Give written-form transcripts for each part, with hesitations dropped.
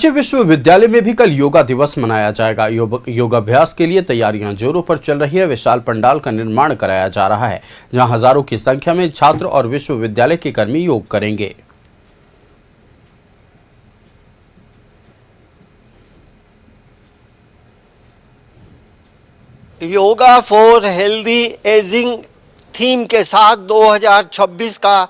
राज्य विश्वविद्यालय में भी कल योगा दिवस मनाया जाएगा। योगाभ्यास के लिए तैयारियां जोरों पर चल रही है। विशाल पंडाल का निर्माण कराया जा रहा है, जहां हजारों की संख्या में छात्र और विश्वविद्यालय के कर्मी योग करेंगे। Yoga for healthy ageing theme के साथ 2026 का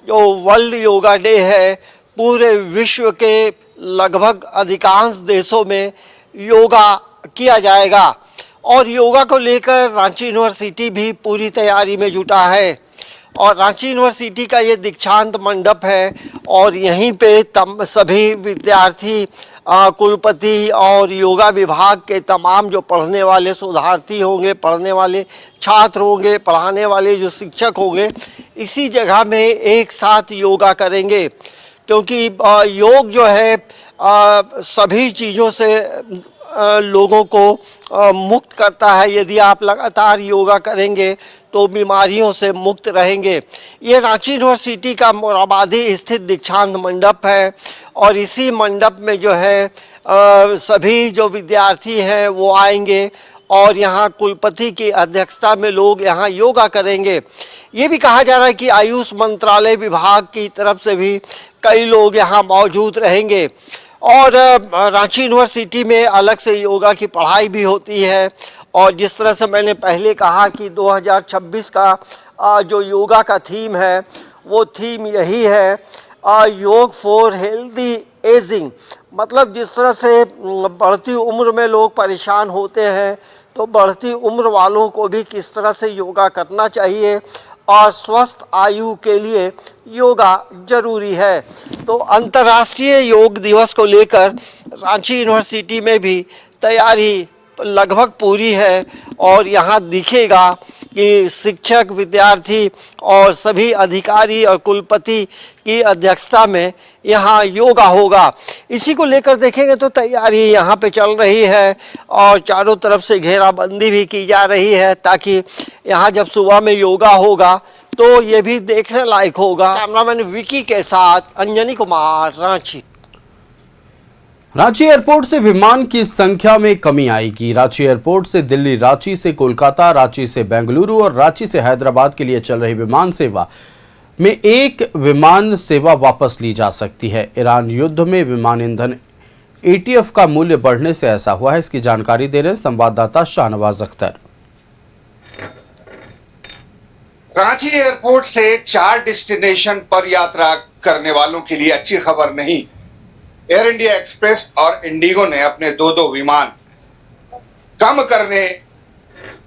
जो वर्ल्ड योगा डे है, पूरे विश्व के लगभग अधिकांश देशों में योगा किया जाएगा। और योगा को लेकर रांची यूनिवर्सिटी भी पूरी तैयारी में जुटा है। और रांची यूनिवर्सिटी का ये दीक्षांत मंडप है और यहीं पे सभी विद्यार्थी, कुलपति और योगा विभाग के तमाम जो पढ़ने वाले शोधार्थी होंगे, पढ़ने वाले छात्र होंगे, पढ़ाने वाले जो शिक्षक होंगे, इसी जगह में एक साथ योगा करेंगे। क्योंकि योग जो है सभी चीज़ों से लोगों को मुक्त करता है। यदि आप लगातार योगा करेंगे तो बीमारियों से मुक्त रहेंगे। ये रांची यूनिवर्सिटी का मोराबादी स्थित दीक्षांत मंडप है और इसी मंडप में जो है सभी जो विद्यार्थी हैं वो आएंगे और यहाँ कुलपति की अध्यक्षता में लोग यहाँ योगा करेंगे। ये भी कहा जा रहा है कि आयुष मंत्रालय विभाग की तरफ से भी कई लोग यहाँ मौजूद रहेंगे। और रांची यूनिवर्सिटी में अलग से योगा की पढ़ाई भी होती है। और जिस तरह से मैंने पहले कहा कि 2026 का जो योगा का थीम है, वो थीम यही है, योग फॉर हेल्दी एजिंग। मतलब जिस तरह से बढ़ती उम्र में लोग परेशान होते हैं, तो बढ़ती उम्र वालों को भी किस तरह से योगा करना चाहिए और स्वस्थ आयु के लिए योगा जरूरी है। तो अंतर्राष्ट्रीय योग दिवस को लेकर रांची यूनिवर्सिटी में भी तैयारी लगभग पूरी है और यहाँ दिखेगा कि शिक्षक, विद्यार्थी और सभी अधिकारी और कुलपति की अध्यक्षता में यहाँ योगा होगा। इसी को लेकर देखेंगे तो तैयारी यहाँ पे चल रही है और चारों तरफ से घेराबंदी भी की जा रही है, ताकि यहाँ जब सुबह में योगा होगा तो ये भी देखने लायक होगा। कैमरामैन विकी के साथ अंजनी कुमार, रांची। रांची एयरपोर्ट से विमान की संख्या में कमी आएगी। रांची एयरपोर्ट से दिल्ली, रांची से कोलकाता, रांची से बेंगलुरु और रांची से हैदराबाद के लिए चल रही विमान सेवा में एक विमान सेवा वापस ली जा सकती है। ईरान युद्ध में विमान ईंधन ATF का मूल्य बढ़ने से ऐसा हुआ है। इसकी जानकारी दे रहे हैं संवाददाता शाहनवाज अख्तर। रांची एयरपोर्ट से 4 डेस्टिनेशन पर यात्रा करने वालों के लिए अच्छी खबर नहीं। एयर इंडिया एक्सप्रेस और इंडिगो ने अपने 2-2 विमान कम करने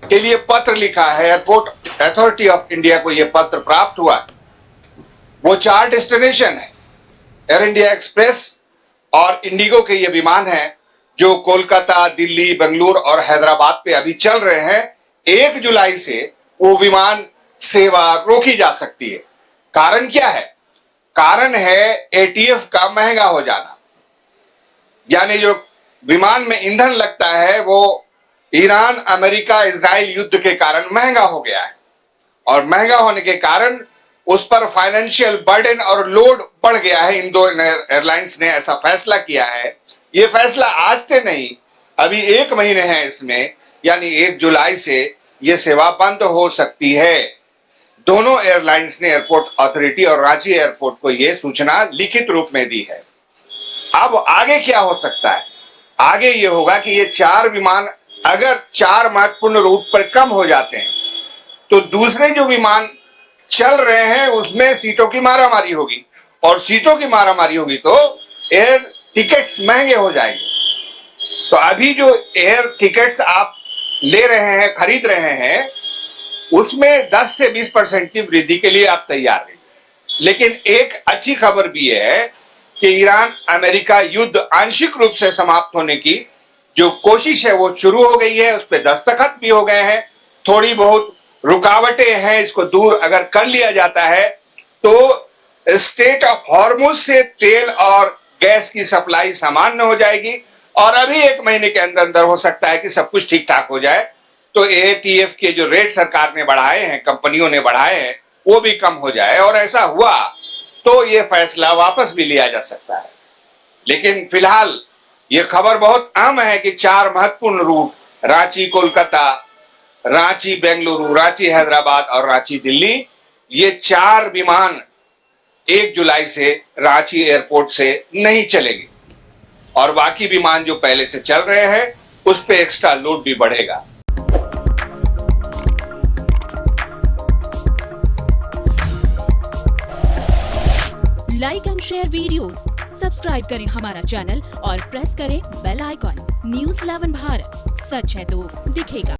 के लिए पत्र लिखा है। एयरपोर्ट अथॉरिटी ऑफ इंडिया को यह पत्र प्राप्त हुआ। वो 4 डेस्टिनेशन है। एयर इंडिया एक्सप्रेस और इंडिगो के ये विमान हैं जो कोलकाता, दिल्ली, बेंगलुरु और हैदराबाद पे अभी चल रहे हैं। 1 जुलाई से वो विमान सेवा रोकी जा सकती है। कारण क्या है? कारण है ATF का महंगा हो जाना। यानी जो विमान में ईंधन लगता है वो ईरान, अमेरिका, इजराइल युद्ध के कारण महंगा हो गया है और महंगा होने के कारण उस पर फाइनेंशियल बर्डन और लोड बढ़ गया है। इन 2 एयरलाइंस ने ऐसा फैसला किया है। ये फैसला आज से नहीं, अभी 1 महीने है इसमें, यानी 1 जुलाई से ये सेवा बंद हो सकती है। दोनों एयरलाइंस ने एयरपोर्ट अथॉरिटी और रांची एयरपोर्ट को यह सूचना लिखित रूप में दी है। अब आगे क्या हो सकता है? आगे ये होगा कि ये 4 विमान अगर 4 महत्वपूर्ण रूट पर कम हो जाते हैं तो दूसरे जो विमान चल रहे हैं उसमें सीटों की मारामारी होगी और सीटों की मारामारी होगी तो एयर टिकट्स महंगे हो जाएंगे। तो अभी जो एयर टिकट्स आप ले रहे हैं, खरीद रहे हैं, उसमें 10 से 20% की वृद्धि के लिए आप तैयार हैं। लेकिन एक अच्छी खबर भी है कि ईरान अमेरिका युद्ध आंशिक रूप से समाप्त होने की जो कोशिश है वो शुरू हो गई है। उस पर दस्तखत भी हो गए हैं। थोड़ी बहुत रुकावटें हैं, इसको दूर अगर कर लिया जाता है तो स्टेट ऑफ हॉर्मुज से तेल और गैस की सप्लाई सामान्य हो जाएगी और अभी 1 महीने के अंदर अंदर हो सकता है कि सब कुछ ठीक ठाक हो जाए। तो ATF के जो रेट सरकार ने बढ़ाए हैं, कंपनियों ने बढ़ाए हैं, वो भी कम हो जाए और ऐसा हुआ तो ये फैसला वापस भी लिया जा सकता है। लेकिन फिलहाल ये खबर बहुत आम है कि 4 महत्वपूर्ण रूट रांची कोलकाता, रांची बेंगलुरु, रांची हैदराबाद और रांची दिल्ली, ये 4 विमान 1 जुलाई से रांची एयरपोर्ट से नहीं चलेंगे और बाकी विमान जो पहले से चल रहे हैं उस पे एक्स्ट्रा लोड भी बढ़ेगा। Like and share videos, subscribe करें हमारा चैनल और प्रेस करें बेल आइकॉन। न्यूज़ 11 भारत, सच है तो दिखेगा।